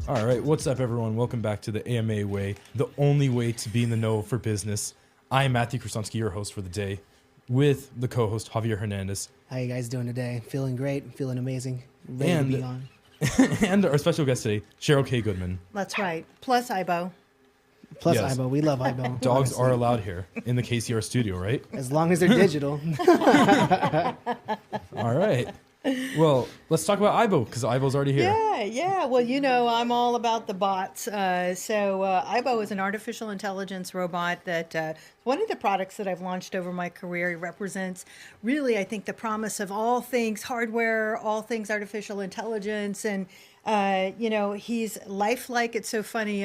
All right, what's up, everyone? Welcome back to the AMA Way, the only way to be in the know for business. I am Matthew Korsunsky, your host for the day, with the co-host Javier Hernandez. How you guys doing today? Feeling great, feeling amazing, ready to be on. And our special guest today, Cheryl K. Goodman. That's right. Plus Ibo. Plus Yes. Ibo, we love Ibo. Dogs honestly. are allowed here in the KCR studio, right? As long as they're digital. All right. Well, let's talk about Ibo, because Ibo's already here. Yeah. Well, you know, I'm all about the bots. Ibo is an artificial intelligence robot that one of the products that I've launched over my career. It represents really, I think, the promise of all things hardware, all things artificial intelligence, and he's lifelike. It's so funny.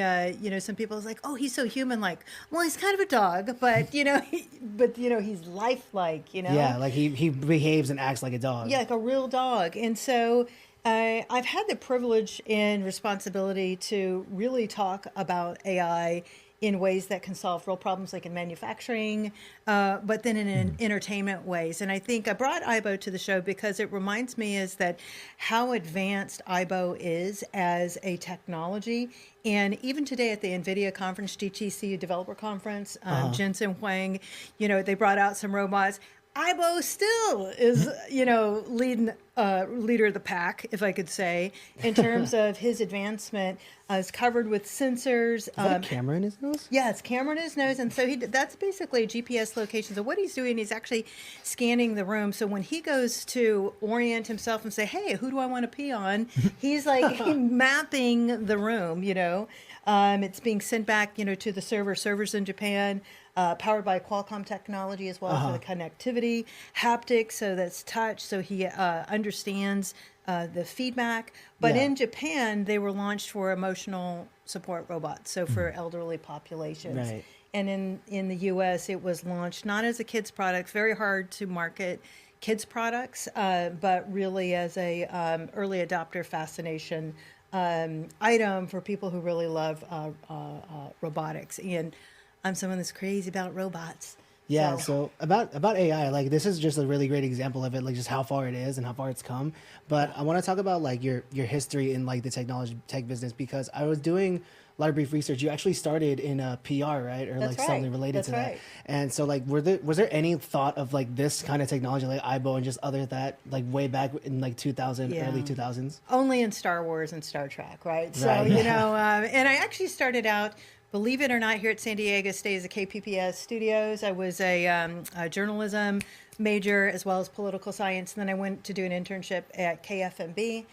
Some people are like, "Oh, he's so human-like." Well, he's kind of a dog, but he's lifelike. Yeah, like he behaves and acts like a dog. Yeah, like a real dog. And so I've had the privilege and responsibility to really talk about AI in ways that can solve real problems, like in manufacturing, but then in entertainment ways. And I think I brought Ibo to the show because it reminds me is that how advanced Ibo is as a technology. And even today at the NVIDIA conference, GTC Developer Conference, Jensen Huang, they brought out some robots. Ibo still is, leader of the pack, if I could say, in terms of his advancement. Is covered with sensors. Is that a camera in his nose? Yeah, it's camera in his nose. And so that's basically a GPS location. So what he's doing, he's actually scanning the room. So when he goes to orient himself and say, hey, who do I want to pee on? He's like mapping the room, It's being sent back, to the servers in Japan, powered by Qualcomm technology as well for the connectivity, haptics, so that's touch, so he understands the feedback. But in Japan, they were launched for emotional support robots, so for elderly populations. Right. And in the U.S., it was launched not as a kids product, very hard to market kids products, but really as a early adopter fascination item for people who really love robotics. And I'm someone that's crazy about robots. Yeah, so about AI, like this is just a really great example of it, like just how far it is and how far it's come. But I want to talk about like your history in like the tech business, because I was doing a lot of brief research. You actually started in PR, right? Or That's like something related to that. And so like was there any thought of like this kind of technology like Ibo and just other that like way back in like 2000, early 2000s? Only in Star Wars and Star Trek, right? So, Right. and I actually started out, believe it or not, here at San Diego State as a KPPS Studios. I was a journalism major as well as political science. And then I went to do an internship at KFMB,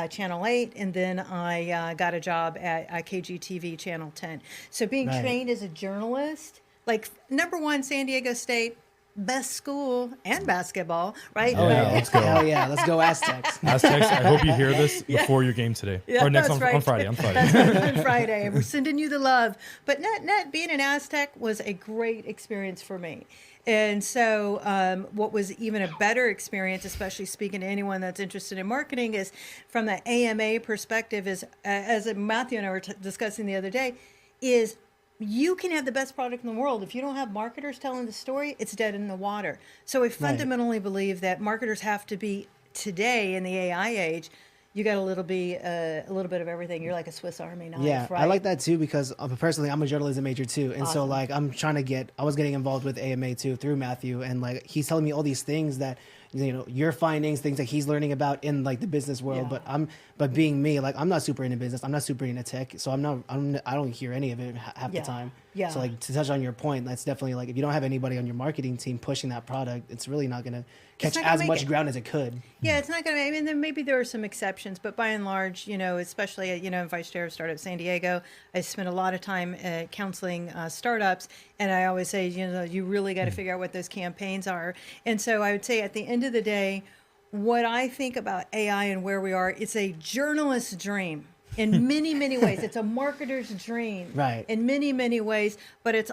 Channel 8, and then I got a job at KGTV Channel 10. So being trained as a journalist, like number one, San Diego State, best school and basketball, right? Oh, yeah, let's go. Hell yeah, let's go Aztecs. Aztecs, I hope you hear this before your game today. Yeah, or next that's on Friday. That's right, on Friday. We're sending you the love. But net being an Aztec was a great experience for me. And so what was even a better experience, especially speaking to anyone that's interested in marketing, is from the AMA perspective, is as Matthew and I were discussing the other day, is you can have the best product in the world. If you don't have marketers telling the story, it's dead in the water. So I fundamentally believe that marketers have to be, today in the AI age, you got a little bit of everything. You're like a Swiss Army knife, Yeah, right? I like that too, because personally I'm a journalism major too, and so like I was getting involved with AMA too through Matthew, and like he's telling me all these things that your findings, things that he's learning about in like the business world. But being me, like I'm not super into business, I'm not super into tech, so I don't hear any of it half the time. Yeah. So like to touch on your point, that's definitely like if you don't have anybody on your marketing team pushing that product, it's really not gonna catch as much ground as it could. Yeah, it's not going to. I mean, then maybe there are some exceptions, but by and large, especially vice chair of Startup San Diego, I spent a lot of time counseling startups, and I always say, you really got to figure out what those campaigns are. And so I would say, at the end of the day, what I think about AI and where we are, it's a journalist's dream. In many, many ways. It's a marketer's dream. Right. In many, many ways. But it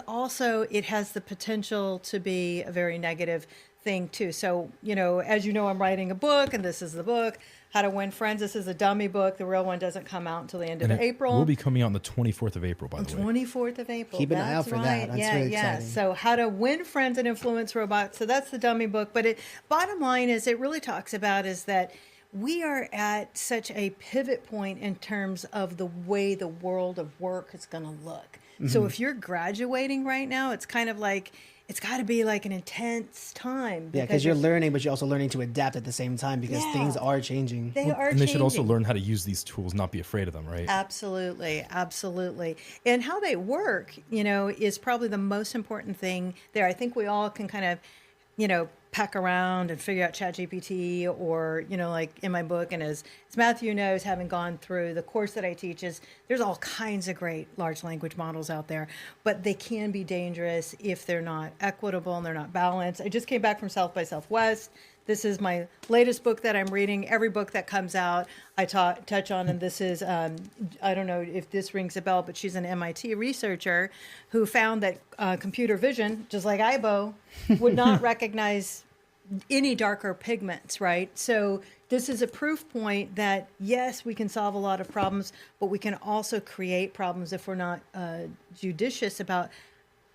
has the potential to be a very negative thing too. So, as you know, I'm writing a book, and this is the book, How to Win Friends. This is a dummy book. The real one doesn't come out until the end of April. We'll be coming out on the 24th of April, by the way. 24th of April. Keep an eye out for that. That's really exciting. So How to Win Friends and Influence Robots. So that's the dummy book. But bottom line is it really talks about is that we are at such a pivot point in terms of the way the world of work is going to look. So if you're graduating right now, it's kind of like, it's got to be like an intense time. Yeah, because you're learning, but you're also learning to adapt at the same time because things are changing. They are And they should also changing. learn how to use these tools, not be afraid of them, right? Absolutely, absolutely. And how they work, is probably the most important thing there. I think we all can kind of, peck around and figure out ChatGPT or, like in my book, and as Matthew knows, having gone through the course that I teach, is there's all kinds of great large language models out there, but they can be dangerous if they're not equitable and they're not balanced. I just came back from South by Southwest. This is my latest book that I'm reading. Every book that comes out, I touch on, and this is, I don't know if this rings a bell, but she's an MIT researcher who found that computer vision, just like IBO, would not recognize any darker pigments, right? So this is a proof point that, yes, we can solve a lot of problems, but we can also create problems if we're not judicious about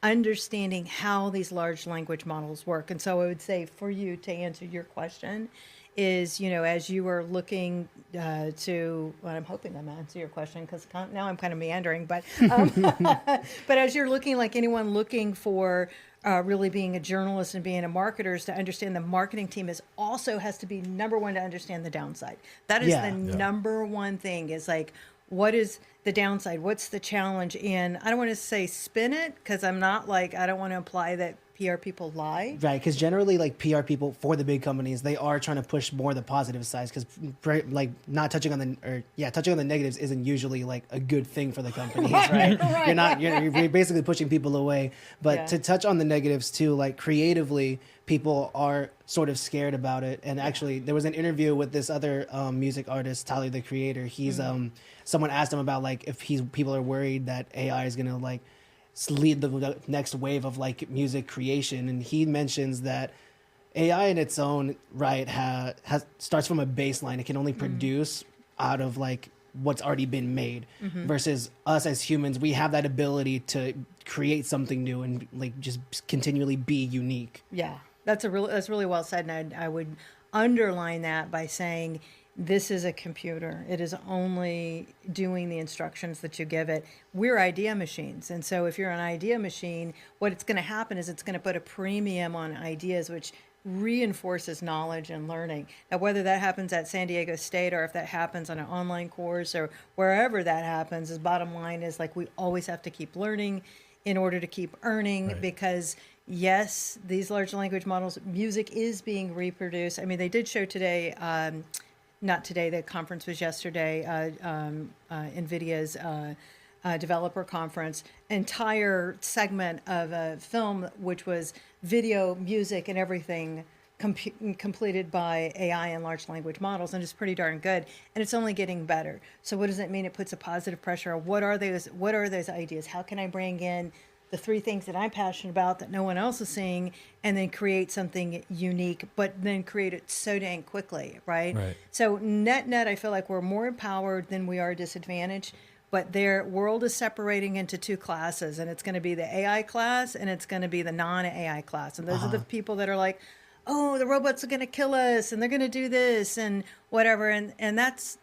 understanding how these large language models work. And so I would say for you to answer your question is, as you are looking to, well, I'm hoping I'm answering your question because now I'm kind of meandering, but but as you're looking, like anyone looking for really being a journalist and being a marketer, is to understand the marketing team has to be number one to understand the downside. That is number one thing, is like, what is the downside? What's the challenge? And I don't want to say spin it, because I don't want to imply that PR people lie. Right, because generally, like PR people for the big companies, they are trying to push more the positive sides, because like not touching on touching on the negatives isn't usually like a good thing for the companies, right? You're basically pushing people away. But to touch on the negatives too, like creatively, people are sort of scared about it. And actually, there was an interview with this other music artist, Tyler the Creator. He's someone asked him about like if people are worried that AI is gonna like lead the next wave of like music creation, and he mentions that AI in its own right starts from a baseline. It can only produce out of like what's already been made, versus us as humans, we have that ability to create something new and like just continually be unique. Yeah, that's really well said, and I would underline that by saying, this is a computer. It is only doing the instructions that you give it. We're idea machines. And so if you're an idea machine, what's going to happen is it's going to put a premium on ideas, which reinforces knowledge and learning. Now, whether that happens at San Diego State or if that happens on an online course or wherever that happens, the bottom line is like we always have to keep learning in order to keep earning, because yes, these large language models, music is being reproduced. I mean, they did show today, not today, the conference was yesterday, NVIDIA's developer conference, entire segment of a film, which was video, music, and everything completed by AI and large language models, and it's pretty darn good. And it's only getting better. So what does it mean? It puts a positive pressure on what are those ideas? How can I bring in the three things that I'm passionate about that no one else is seeing, and then create something unique, but then create it so dang quickly, right? So net, I feel like we're more empowered than we are disadvantaged, but their world is separating into two classes, and it's going to be the AI class and it's going to be the non-AI class. And those are the people that are like, oh, the robots are going to kill us and they're going to do this and whatever. And that's,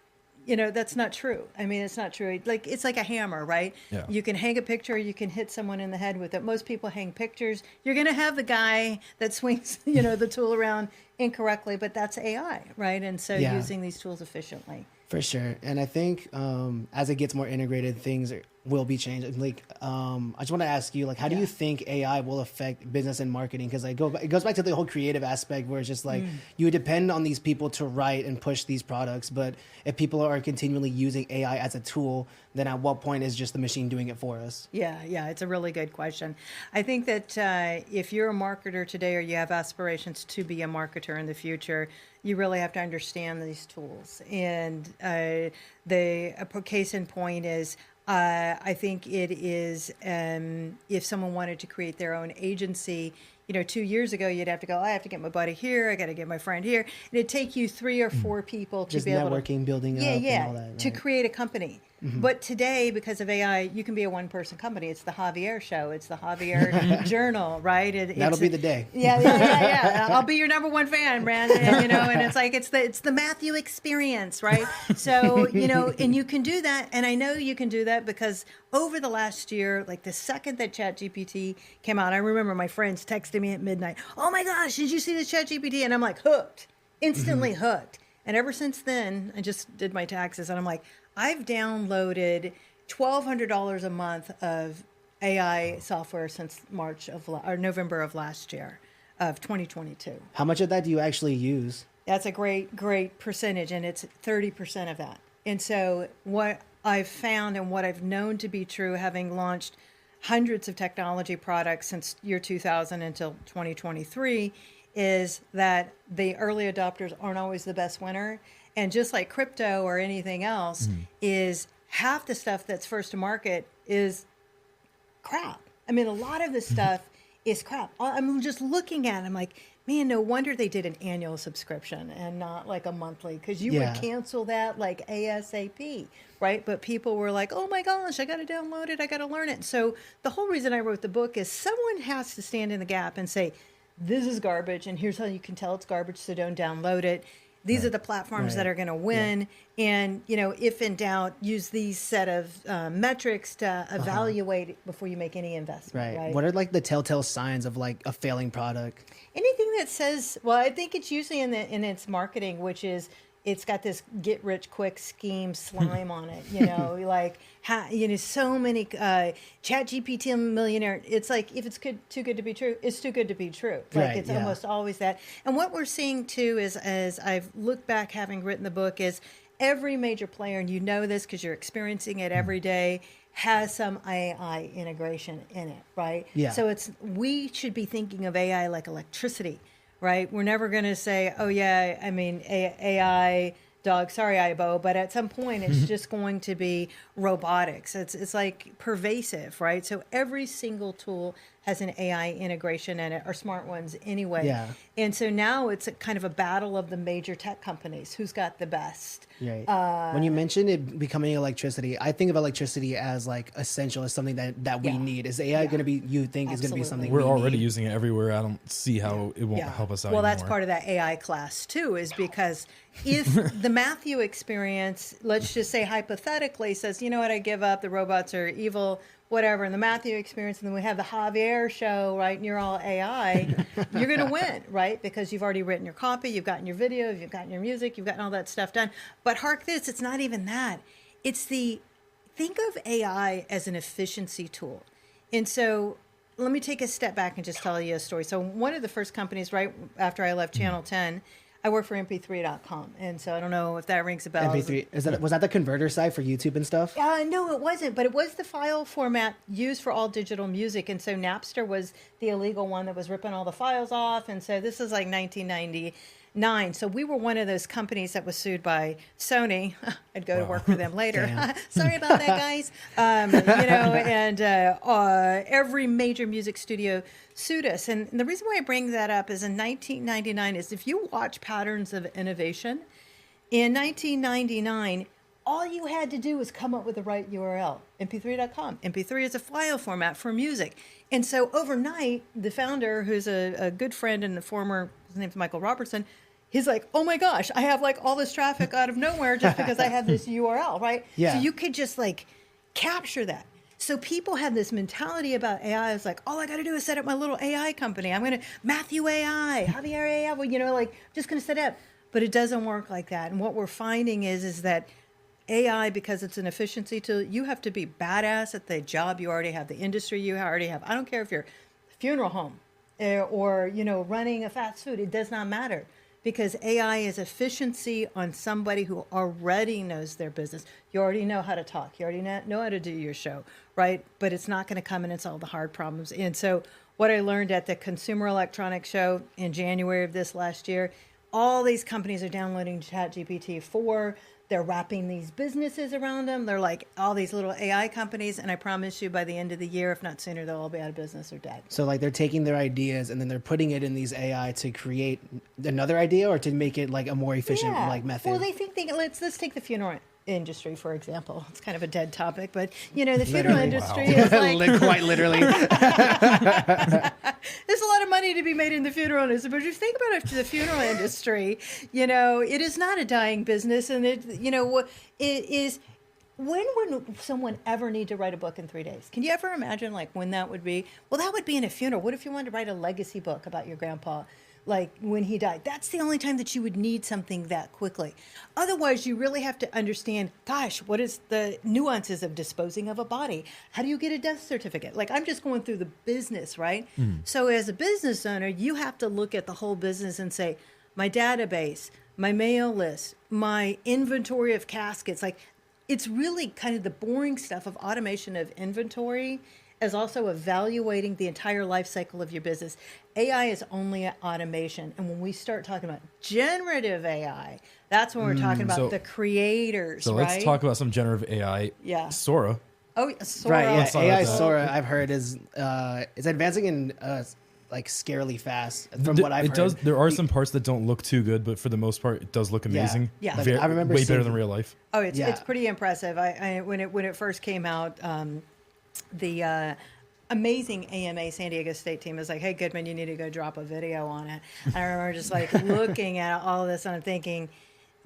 that's not true. I mean, it's not true. Like, it's like a hammer, right? Yeah. You can hang a picture, you can hit someone in the head with it. Most people hang pictures. You're going to have the guy that swings, the tool around incorrectly, but that's AI, right? And so using these tools efficiently. For sure. And I think as it gets more integrated, things will be changed. Like, I just want to ask you, like, how do you think AI will affect business and marketing? Because it goes back to the whole creative aspect, where it's just like you depend on these people to write and push these products. But if people are continually using AI as a tool, then at what point is just the machine doing it for us? Yeah, it's a really good question. I think that if you're a marketer today, or you have aspirations to be a marketer in the future, you really have to understand these tools. And the case in point is, I think it is, if someone wanted to create their own agency, 2 years ago, you'd have to go, I have to get my buddy here, I got to get my friend here. And it'd take you 3 or 4 people to just be able to... networking, building up, and all that, right? To create a company. But today, because of AI, you can be a one-person company. It's the Javier show. It's the Javier journal, right? That'll be the day. Yeah. I'll be your number one fan, man. And, and it's like it's the Matthew experience, right? So and you can do that, and I know you can do that because over the last year, like the second that ChatGPT came out, I remember my friends texting me at midnight, "Oh my gosh, did you see this ChatGPT?" And I'm like hooked, instantly hooked. And ever since then, I just did my taxes, and I'm like, I've downloaded $1,200 a month of AI software since November of last year, of 2022. How much of that do you actually use? That's a great percentage, and it's 30% of that. And so what I've found and what I've known to be true, having launched hundreds of technology products since year 2000 until 2023, is that the early adopters aren't always the best winner. And just like crypto or anything else, is half the stuff that's first to market is crap. I mean, a lot of the stuff is crap. I'm just looking at it, I'm like, man, no wonder they did an annual subscription and not like a monthly, because you would cancel that like ASAP, right? But people were like, oh my gosh, I got to download it, I got to learn it. So the whole reason I wrote the book is someone has to stand in the gap and say, this is garbage, and here's how you can tell it's garbage, so don't download it. These are the platforms that are going to win. And, if in doubt, use these set of metrics to evaluate it before you make any investment. Right. What are like the telltale signs of like a failing product? Anything that says, well, I think it's usually in its marketing, which is it's got this get rich quick scheme slime on it, like so many ChatGPT millionaire. It's like if it's too good to be true, it's too good to be true. Like it's almost always that. And what we're seeing too is, as I've looked back, having written the book, is every major player, and you know this because you're experiencing it every day, has some AI integration in it, right? Yeah. So we should be thinking of AI like electricity. Right? We're never going to say, oh, yeah, I mean, AI, dog, sorry, Ibo, but at some point it's just going to be robotics. It's like pervasive, right? So every single tool has an AI integration in it, or smart ones anyway. Yeah. And so now it's a kind of a battle of the major tech companies. Who's got the best? Right. When you mentioned it becoming electricity, I think of electricity as like essential, as something that we need. Is AI going to be, you think, is going to be something we're we already need? using it everywhere. I don't see how it won't help us out Well, anymore. that's part of that AI class too, is because if the Matthew experience, let's just say hypothetically, says, you know what, I give up, the robots are evil, whatever, and the Matthew experience, and then we have the Javier show, right, and you're all AI, you're going to win, right? Because you've already written your copy, you've gotten your video, you've gotten your music, you've gotten all that stuff done. But hark this, it's not even that. Think of AI as an efficiency tool. And so let me take a step back and just tell you a story. So one of the first companies, right after I left Channel 10, I work for mp3.com. And so I don't know if that rings a bell. MP3, was that the converter site for YouTube and stuff? No, it wasn't. But it was the file format used for all digital music. And so Napster was the illegal one that was ripping all the files off. And so this is like 1999. So we were one of those companies that was sued by Sony. I'd go to work for them later. Sorry about that, guys. Every major music studio sued us. And the reason why I bring that up is in 1999 is if you watch patterns of innovation, in 1999, all you had to do was come up with the right URL, mp3.com. MP3 is a file format for music. And so overnight, the founder, who's a good friend and his name's Michael Robertson, he's like, oh my gosh, I have like all this traffic out of nowhere just because I have this URL, right? Yeah. So you could just like capture that. So people have this mentality about AI. It's like, all I got to do is set up my little AI company. I'm going to Matthew AI, Javier AI, well, just going to set it up. But it doesn't work like that. And what we're finding is that AI, because it's an efficiency tool, you have to be badass at the job you already have, the industry you already have. I don't care if you're a funeral home or running a fast food. It does not matter. Because AI is efficiency on somebody who already knows their business. You already know how to talk. You already know how to do your show, right? But it's not going to come in and solve the hard problems. And so what I learned at the Consumer Electronics Show in January of this last year, all these companies are downloading ChatGPT 4. They're wrapping these businesses around them. They're like all these little AI companies. And I promise you by the end of the year, if not sooner, they'll all be out of business or dead. So like they're taking their ideas and then they're putting it in these AI to create another idea or to make it like a more efficient like method. Well, they think let's take the funeral industry, for example. It's kind of a dead topic, but the funeral industry is Quite literally. there's a lot of money to be made in the funeral industry. But if you think about it, the funeral industry, it is not a dying business, and it is. When would someone ever need to write a book in 3 days? Can you ever imagine when that would be? Well, that would be in a funeral. What if you wanted to write a legacy book about your grandpa? When he died, that's the only time that you would need something that quickly. Otherwise, you really have to understand, gosh, what is the nuances of disposing of a body? How do you get a death certificate? I'm just going through the business, right? So as a business owner, you have to look at the whole business and say, my database, my mail list, my inventory of caskets, it's really kind of the boring stuff of automation of inventory, as also evaluating the entire life cycle of your business. AI is only automation. And when we start talking about generative AI, that's when we're talking about the creators, So right? let's talk about some generative AI. Yeah. Sora. Oh, Sora. Right, yeah. saw AI that. Sora, I've heard, is advancing in scarily fast from what I've heard. There are some parts that don't look too good, but for the most part, it does look amazing. Yeah. I remember way seeing- better than real life. Oh, it's Yeah. pretty impressive. When it first came out, the amazing AMA San Diego State team was like, "Hey, Goodman, you need to go drop a video on it." And I remember just looking at all of this, and I'm thinking,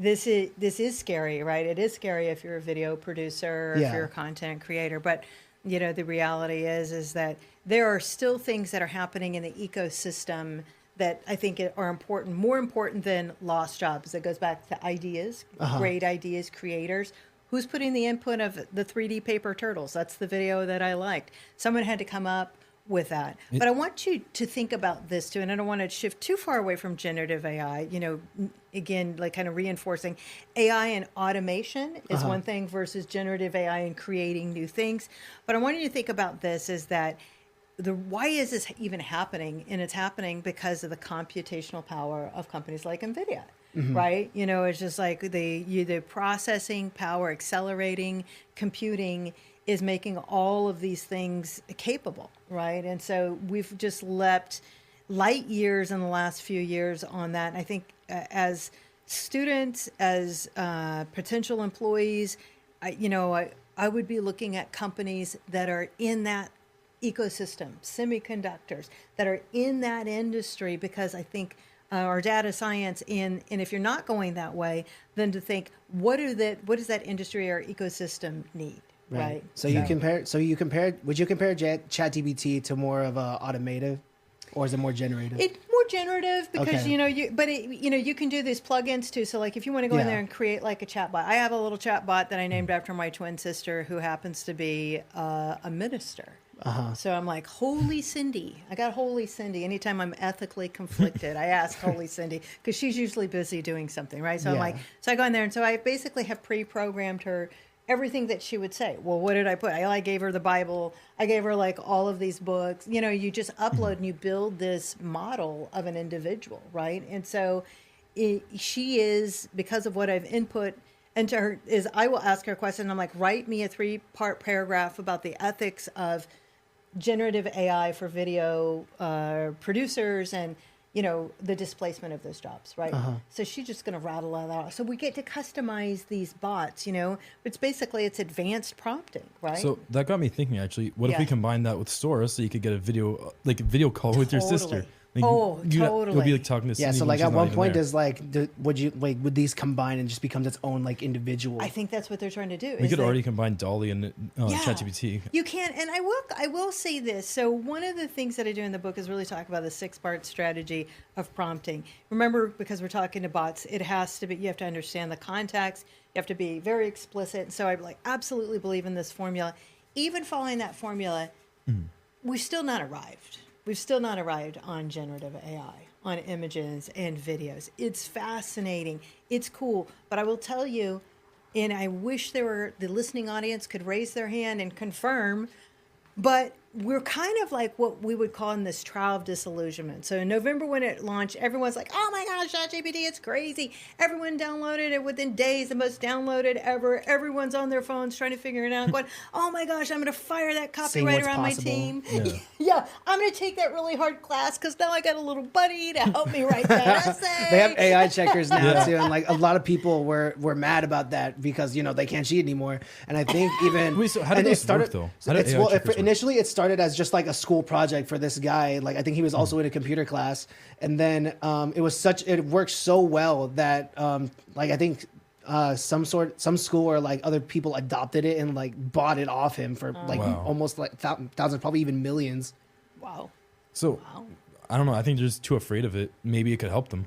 this is scary, right? It is scary if you're a video producer, or if Yeah. you're a content creator, but the reality is that there are still things that are happening in the ecosystem that I think are important, more important than lost jobs. It goes back to ideas, great ideas, creators. Who's putting the input of the 3D paper turtles? That's the video that I liked. Someone had to come up with that. But I want you to think about this too, and I don't want to shift too far away from generative AI. Again, kind of reinforcing AI and automation is one thing versus generative AI and creating new things. But I want you to think about this is that why is this even happening? And it's happening because of the computational power of companies like NVIDIA. Right? It's just the processing power, accelerating, computing is making all of these things capable, right? And so we've just leapt light years in the last few years on that. And I think as students, as potential employees, I would be looking at companies that are in that ecosystem, semiconductors, that are in that industry, because I think or data science and if you're not going that way, then to think what does that industry or ecosystem need, right? So would you compare ChatGPT to more of a automative, or is it more generative? It's more generative because Okay. you can do these plugins too. So if you want to go in Yeah. there and create a chatbot, I have a little chatbot that I named after my twin sister, who happens to be a minister. So I'm like, Holy Cindy. I got Holy Cindy. Anytime I'm ethically conflicted, I ask Holy Cindy, because she's usually busy doing something, right? So Yeah. so I go in there, and so I basically have pre-programmed her everything that she would say. Well, what did I put? I gave her the Bible. I gave her all of these books. You just upload and you build this model of an individual, right? And so she is, because of what I've input into her, is I will ask her a question. I'm like, write me a 3-part paragraph about the ethics of generative AI for video producers and the displacement of those jobs, right? So she's just going to rattle that out. So we get to customize these bots, it's basically advanced prompting, right? So that got me thinking, actually, what if we Yeah. combine that with Sora, so you could get a video call with your sister? Totally. Oh, It'll be totally. talking to Yeah, Cindy so when she's at not one even point, there. would these combine and just becomes its own individual? I think that's what they're trying to do. We could already combine Dolly and ChatGPT. You can, and I will say this. So one of the things that I do in the book is really talk about the 6-part strategy of prompting. Remember, because we're talking to bots, you have to understand the context. You have to be very explicit. So I absolutely believe in this formula. Even following that formula, we've still not arrived. We've still not arrived on generative AI, on images and videos. It's fascinating. It's cool. But I will tell you, and I wish the listening audience could raise their hand and confirm, but we're kind of like what we would call in this trial of disillusionment. So in November when it launched, everyone's like, oh my gosh, ChatGPT, it's crazy. Everyone downloaded it within days, the most downloaded ever. Everyone's on their phones trying to figure it out, going, oh my gosh, I'm going to fire that copywriter on my team. Yeah, I'm going to take that really hard class because now I got a little buddy to help me write that essay. They have AI checkers now too, and like a lot of people were mad about that because they can't cheat anymore. And I think even Wait, so how did this work though? How did AI checkers work? Initially it started as just like a school project for this guy. Like I think he was also in a computer class, and then it worked so well that like I think some school or like other people adopted it and like bought it off him for almost like thousands, probably even millions. Wow. So I don't know. I think they're just too afraid of it. Maybe it could help them.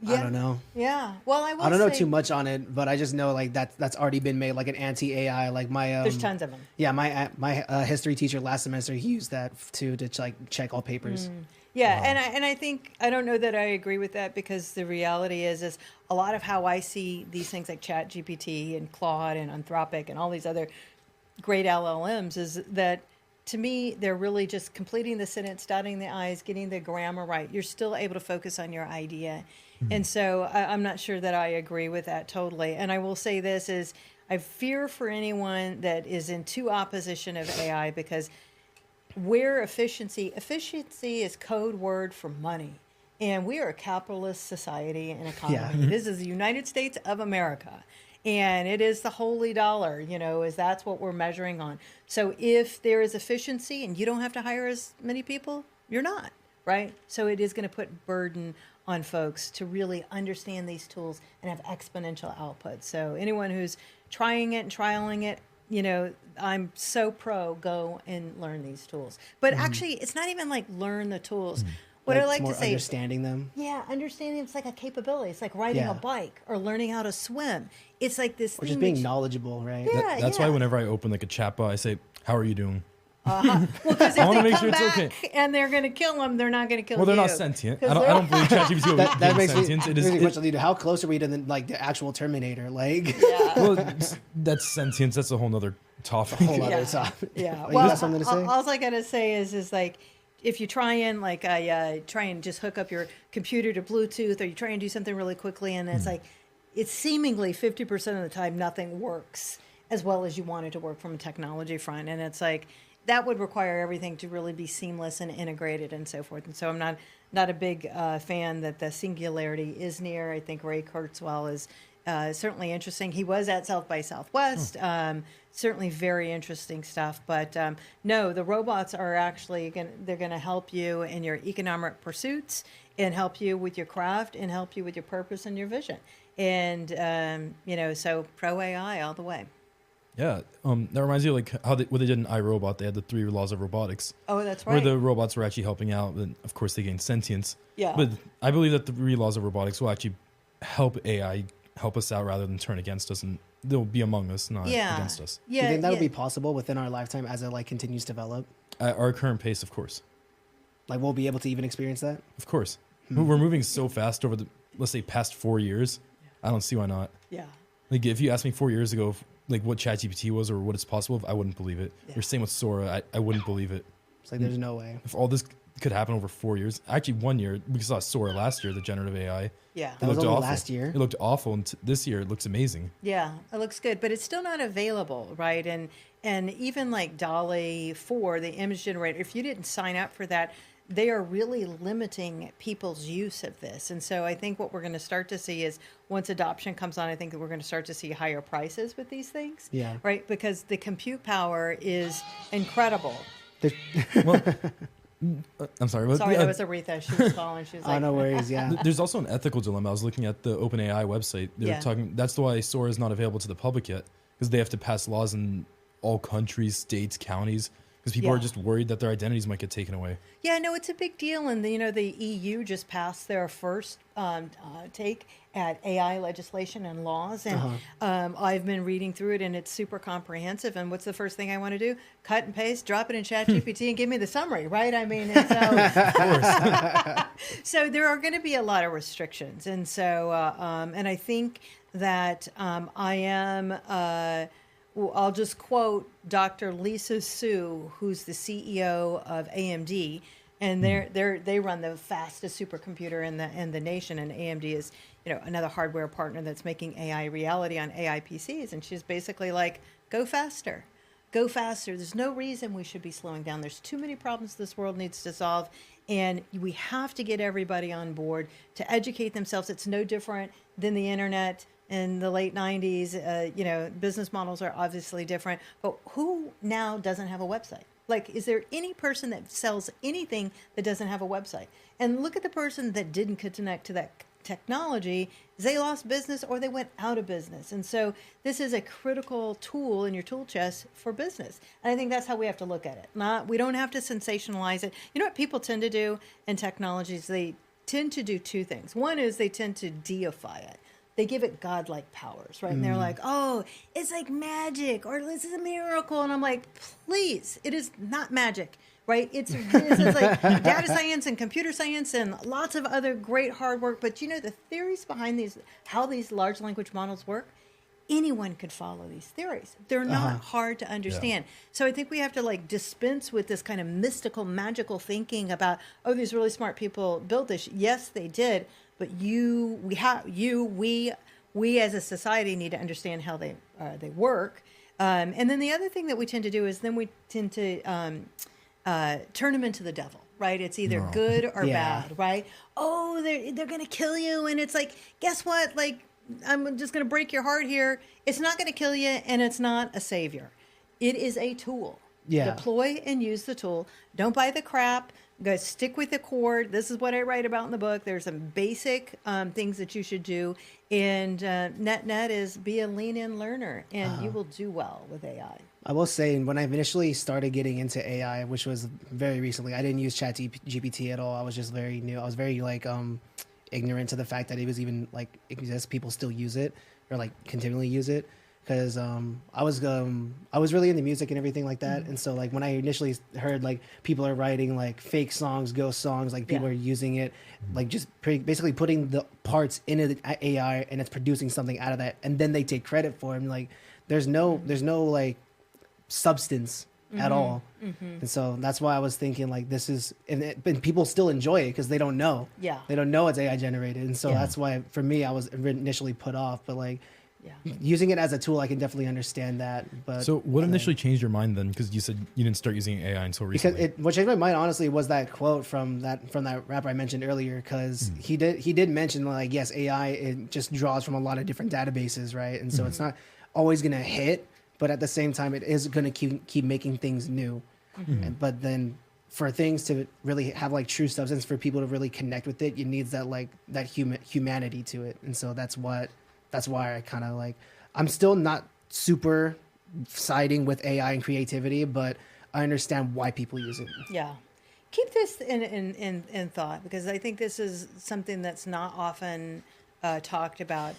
Yeah. I don't know. Yeah. Well, I don't know too much on it, but I just know like that's already been made, like an anti-AI. Like my there's tons of them. Yeah, my history teacher last semester, he used that to like check all papers. Yeah, wow. and I think I don't know that I agree with that because the reality is a lot of how I see these things like ChatGPT and Claude and Anthropic and all these other great LLMs is that to me they're really just completing the sentence, dotting the I's, getting the grammar right. You're still able to focus on your idea. And so I'm not sure that I agree with that totally. And I will say this is I fear for anyone that is in too opposition of AI because where efficiency is code word for money. And we are a capitalist society and economy. Yeah. This is the United States of America. And it is the holy dollar, as that's what we're measuring on. So if there is efficiency and you don't have to hire as many people, you're not, right? So it is going to put burden on folks to really understand these tools and have exponential output. So anyone who's trying it and trialing it, I'm so pro go and learn these tools. But actually, it's not even like learn the tools. What I like to say, understanding them. Yeah, understanding it's like a capability. It's like riding a bike or learning how to swim. It's like this. Or just being knowledgeable, right? Yeah, that's why whenever I open like a chatbot, I say, "How are you doing?" Well, because if they come back and they're going to kill them, they're not going to kill you. Well, they're not sentient. I don't believe ChatGPT will that makes sentient. It is how close are we to the actual Terminator? Like, well, that's sentience. That's a whole other topic. A whole other topic. Yeah. Well, you got something to say? All I got to say is like, if you try and just hook up your computer to Bluetooth, or you try and do something really quickly, and it's like, it's seemingly 50% of the time nothing works as well as you want it to work from a technology front, and it's like. That would require everything to really be seamless and integrated and so forth. And so I'm not a big fan that the singularity is near. I think Ray Kurzweil is certainly interesting. He was at South by Southwest. Certainly very interesting stuff. But no, the robots are actually they're going to help you in your economic pursuits and help you with your craft and help you with your purpose and your vision. And, so pro AI all the way. Yeah, that reminds me of like how what they did in iRobot. They had the 3 laws of robotics. Oh, that's right. Where the robots were actually helping out, and of course they gained sentience. Yeah. But I believe that the 3 laws of robotics will actually help AI help us out rather than turn against us, and they'll be among us, not against us. Yeah. Do you think that'll be possible within our lifetime as it continues to develop? At our current pace, of course. Like we'll be able to even experience that? Of course. We're moving so fast over the, let's say, past 4 years. I don't see why not. Yeah. Like if you asked me 4 years ago, like what ChatGPT was or what it's possible, I wouldn't believe it. Or same with Sora, I wouldn't believe it. It's like there's no way. If all this could happen over 4 years, actually 1 year, we saw Sora last year, the generative AI. Yeah, that was only last year. It looked awful, and this year it looks amazing. Yeah, it looks good, but it's still not available, right? And even like DALL-E 4, the image generator, if you didn't sign up for that, they are really limiting people's use of this. And so I think what we're going to start to see is once adoption comes on, I think that we're going to start to see higher prices with these things. Yeah. Right? Because the compute power is incredible. Well, I'm sorry. Sorry, that was Aretha. She was calling. She was like, oh, no worries. Yeah. There's also an ethical dilemma. I was looking at the OpenAI website. They're talking. That's why Sora is not available to the public yet, because they have to pass laws in all countries, states, counties. Because people are just worried that their identities might get taken away. Yeah, no, it's a big deal. And, the EU just passed their first take at AI legislation and laws. And I've been reading through it, and it's super comprehensive. And what's the first thing I want to do? Cut and paste, drop it in ChatGPT, and give me the summary, right? I mean, and so, so there are going to be a lot of restrictions. And so, and I think that I am... I'll just quote Dr. Lisa Su, who's the CEO of AMD, and they run the fastest supercomputer in the nation, and AMD is another hardware partner that's making AI reality on AI PCs, and she's basically like, go faster. Go faster. There's no reason we should be slowing down. There's too many problems this world needs to solve, and we have to get everybody on board to educate themselves. It's no different than the internet in the late 90s. Business models are obviously different, but who now doesn't have a website? Like, is there any person that sells anything that doesn't have a website? And look at the person that didn't connect to that technology. They lost business or they went out of business. And so this is a critical tool in your tool chest for business. And I think that's how we have to look at it. We don't have to sensationalize it. You know what people tend to do in technologies? They tend to do two things. One is they tend to deify it. They give it godlike powers, right? And they're like, oh, it's like magic, or this is a miracle. And I'm like, please, it is not magic, right? It's like data science and computer science and lots of other great hard work. But the theories behind how these large language models work, anyone could follow these theories. They're not hard to understand. Yeah. So I think we have to dispense with this kind of mystical, magical thinking about, oh, these really smart people built this. Yes, they did. But we as a society need to understand how they work. And then the other thing that we tend to do is then we tend to turn them into the devil, right? It's either good or bad, right? Oh, they're going to kill you. And it's like, guess what? I'm just going to break your heart here. It's not going to kill you, and it's not a savior. It is a tool. Yeah. Deploy and use the tool. Don't buy the crap. Go stick with the core. This is what I write about in the book. There's some basic things that you should do. And net is be a lean-in learner, and you will do well with AI. I will say, when I initially started getting into AI, which was very recently, I didn't use ChatGPT at all. I was just very new. I was very ignorant to the fact that it was even exists. People still use it or continually use it. Because I was really into music and everything like that, and so when I initially heard people are writing fake songs, ghost songs, people are using it, just basically putting the parts into the AI and it's producing something out of that, and then they take credit for it. There's no substance at all, and so that's why I was thinking this is and people still enjoy it because they don't know, they don't know it's AI generated, and so that's why for me I was initially put off, but using it as a tool, I can definitely understand that. But so, what initially changed your mind then? Because you said you didn't start using AI until recently. Because what changed my mind, honestly, was that quote from that rapper I mentioned earlier. Because he did mention yes, AI, it just draws from a lot of different databases, right? And so it's not always gonna hit, but at the same time, it is gonna keep making things new. But then for things to really have true substance, for people to really connect with it, you need that humanity to it. And so that's why I kind of I'm still not super siding with AI and creativity, but I understand why people use it. Yeah. Keep this in thought, because I think this is something that's not often talked about,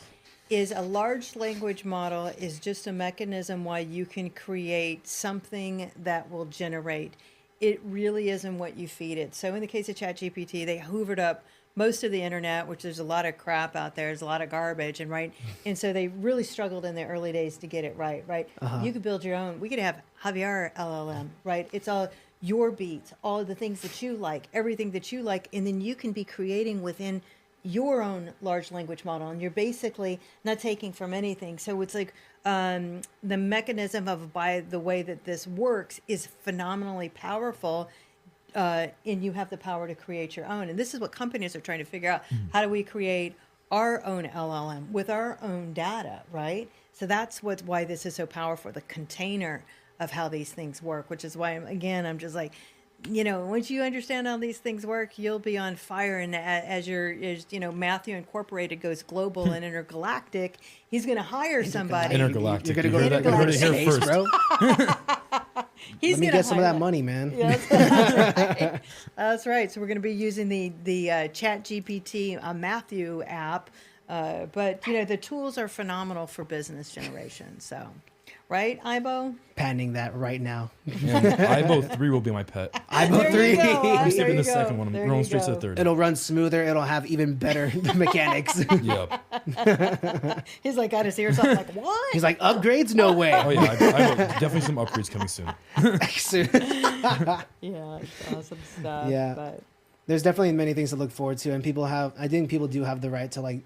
is a large language model is just a mechanism why you can create something that will generate. It really isn't what you feed it. So in the case of ChatGPT, they hoovered up most of the internet, which there's a lot of crap out there, there's a lot of garbage, and so they really struggled in the early days to get it right. You could build your own. We could have Javier LLM, right? It's all your beats, all of the things that you like, everything that you like, and then you can be creating within your own large language model, and you're basically not taking from anything. So it's the mechanism by the way that this works is phenomenally powerful. And you have the power to create your own. And this is what companies are trying to figure out. How do we create our own LLM with our own data, right? So that's why this is so powerful, the container of how these things work, which is why, I'm just once you understand how these things work, you'll be on fire. And as Matthew Incorporated goes global and intergalactic, he's going to hire somebody. Intergalactic. You're going to go to space, first, bro. Let me get some of that money, man. Yes, that's right. That's right. So we're going to be using the ChatGPT Matthew app, but the tools are phenomenal for business generation. So, right, Ibo? Patenting that right now. And Ibo 3 will be my pet. Ibo There 3. you go. I'm There skipping you the go. second one. I'm There rolling you straight to the go. third. It'll run smoother. It'll have even better mechanics. Yeah. He's like got his ears up, like what? He's like, upgrades? No way. Oh, yeah. Definitely some upgrades coming soon. Yeah, it's awesome stuff. Yeah. But There's definitely many things to look forward to, and I think people do have the right to like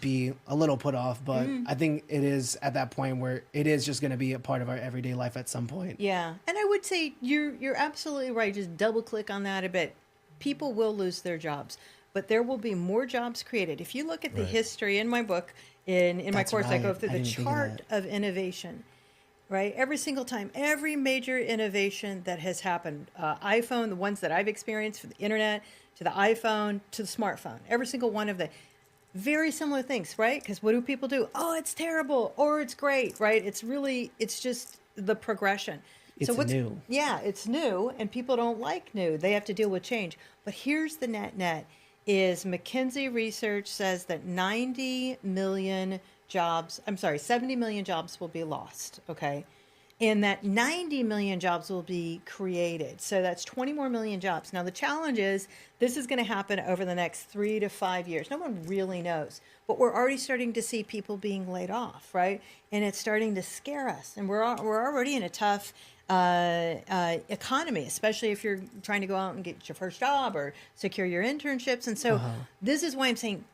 be a little put off, but I think it is at that point where it is just going to be a part of our everyday life at some point. yeah, and I would say you're absolutely right. Just double click on that a bit. People will lose their jobs, but there will be more jobs created. If you look at the history in my book, in my That's course, I go right. through I the didn't think of chart that. of innovation. Right, every single time, every major innovation that has happened, iPhone, the ones that I've experienced, from the internet to the iPhone to the smartphone, every single one of the very similar things, right? Because what do people do? Oh, it's terrible, or it's great, right? It's just the progression. It's new. Yeah, it's new, and people don't like new. They have to deal with change. But here's the net is McKinsey research says that 70 million jobs will be lost, okay? And that 90 million jobs will be created. So that's 20 more million jobs. Now, the challenge is this is going to happen over the next 3 to 5 years. No one really knows. But we're already starting to see people being laid off, right? And it's starting to scare us. And we're already in a tough economy, especially if you're trying to go out and get your first job or secure your internships. And so this is why I'm saying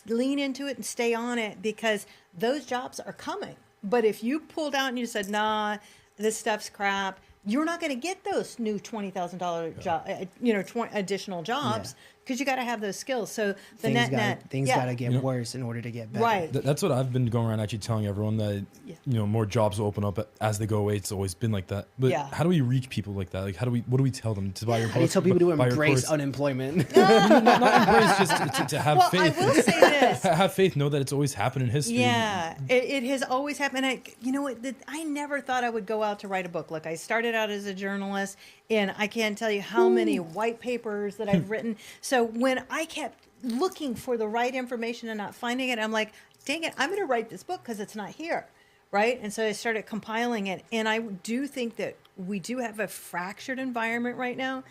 lean into it and stay on it, because those jobs are coming. But if you pulled out and you said, nah, this stuff's crap, you're not going to get those new $20,000 additional jobs, because you got to have those skills. So the Things got to get You know, worse in order to get better. Right. That's what I've been going around actually telling everyone, that more jobs will open up as they go away. It's always been like that. But how do we reach people like that? Like, what do we tell them to buy your book? How do you tell people to buy your embrace course? unemployment? Not embrace, just to have Well, faith. I will say this. Have faith. Know that it's always happened in history. Yeah, it has always happened. You know what? I never thought I would go out to write a book. Look, I started out as a journalist, and I can't tell you how many white papers that I've written. So when I kept looking for the right information and not finding it, I'm like, dang it, I'm going to write this book because it's not here, right? And so I started compiling it. And I do think that we do have a fractured environment right now.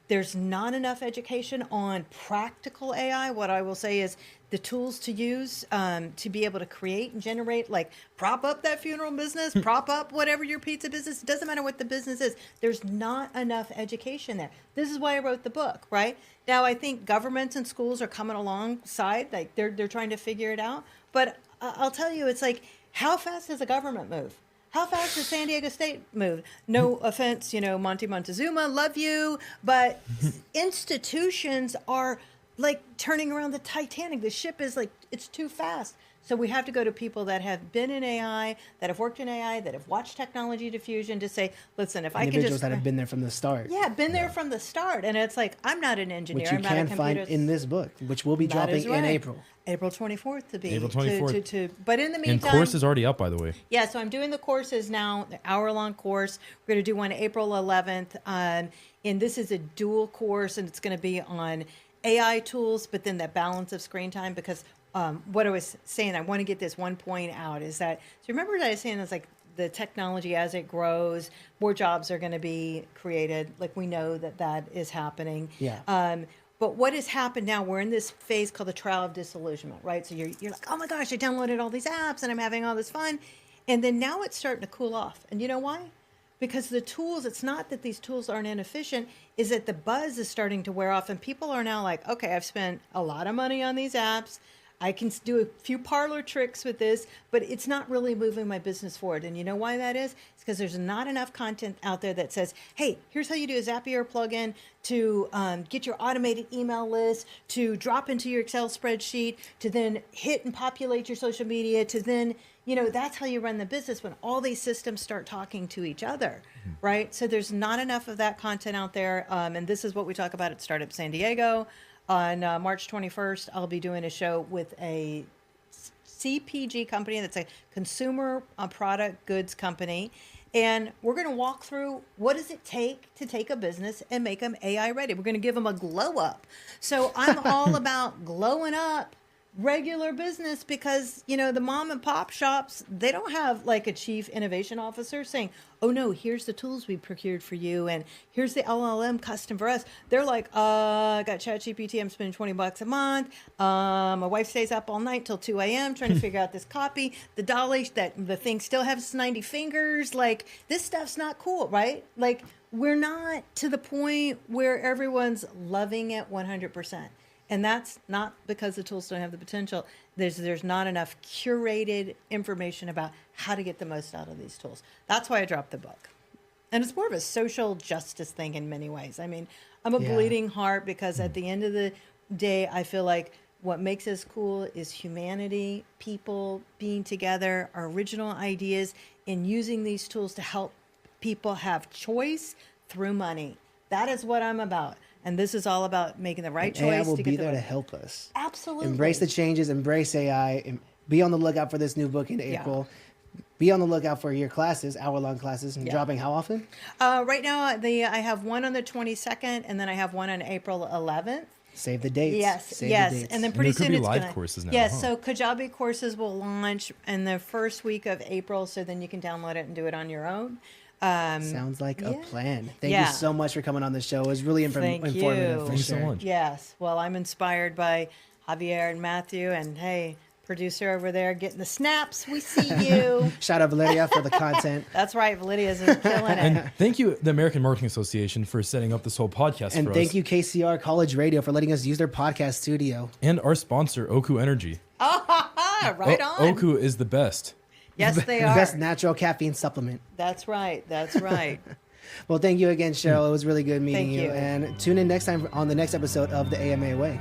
There's not enough education on practical AI. What I will say is the tools to use to be able to create and generate, like prop up that funeral business, prop up whatever your pizza business. It doesn't matter what the business is. There's not enough education there. This is why I wrote the book, right? Now, I think governments and schools are coming alongside. Like they're trying to figure it out. But I'll tell you, it's like, how fast does the government move? How fast does San Diego State move? No offense, Monty Montezuma, love you, but institutions are like turning around the Titanic. The ship is like, it's too fast. So we have to go to people that have been in AI, that have worked in AI, that have watched technology diffusion to say, listen, if I can just... Individuals that have been there from the start. Yeah, been there from the start. And it's like, I'm not an engineer. Which you I'm not a can computer. find in this book, which will be That dropping is right. in April. April 24th to be. April 24th. But in the And meantime... course is already up, by the way. Yeah, so I'm doing the courses now, the hour-long course. We're going to do one April 11th. And this is a dual course, and it's going to be on AI tools, but then that balance of screen time, because what I was saying, I want to get this one point out, is that, so remember what I was saying, it's like the technology as it grows, more jobs are going to be created. Like we know that is happening. Yeah. But what has happened now, we're in this phase called the trial of disillusionment, right? So you're like, oh my gosh, I downloaded all these apps and I'm having all this fun. And then now it's starting to cool off. And you know why? Because the tools, it's not that these tools aren't inefficient, is that the buzz is starting to wear off. And people are now like, okay, I've spent a lot of money on these apps. I can do a few parlor tricks with this, but it's not really moving my business forward. And you know why that is? It's because there's not enough content out there that says, hey, here's how you do a Zapier plugin to get your automated email list, to drop into your Excel spreadsheet, to then hit and populate your social media, to then, that's how you run the business when all these systems start talking to each other, right? So there's not enough of that content out there. And this is what we talk about at Startup San Diego. On March 21st, I'll be doing a show with a CPG company that's a consumer product goods company. And we're going to walk through what does it take to take a business and make them AI ready. We're going to give them a glow up. So I'm all about glowing up regular business, because the mom and pop shops, they don't have like a chief innovation officer saying, oh no, here's the tools we procured for you and here's the LLM custom for us. They're like, I got ChatGPT, I'm spending $20 a month, my wife stays up all night till 2 a.m. trying to figure out this copy, the dolly, that the thing still has 90 fingers, like this stuff's not cool, right? Like we're not to the point where everyone's loving it 100%. And that's not because the tools don't have the potential. There's not enough curated information about how to get the most out of these tools. That's why I dropped the book. And it's more of a social justice thing in many ways. I mean, I'm a bleeding heart because at the end of the day, I feel like what makes us cool is humanity, people being together, our original ideas, and using these tools to help people have choice through money. That is what I'm about. And this is all about making the right choice. AI will be there to help us. Absolutely. Embrace the changes, embrace AI, and be on the lookout for this new book in April. Be on the lookout for your classes, hour-long classes, and dropping how often? Right now, I have one on the 22nd, and then I have one on April 11th. Save the dates. Yes, Save yes. the dates. And then pretty soon be it's live courses now. Yes, so Kajabi courses will launch in the first week of April, so then you can download it and do it on your own. Sounds like a plan. Thank you so much for coming on the show. It was really informative. Thank you so much. Yes. Well, I'm inspired by Javier and Matthew, and hey, producer over there getting the snaps. We see you. Shout out Valeria for the content. That's right. Valeria's killing it. And thank you, the American Marketing Association, for setting up this whole podcast and for us. thank you, KCR College Radio, for letting us use their podcast studio. And our sponsor, Oku Energy. Right on. Oku is the best. Yes, they The are. best natural caffeine supplement. That's right. That's right. Well, thank you again, Cheryl. It was really good meeting Thank you. And tune in next time on the next episode of the AMA Way.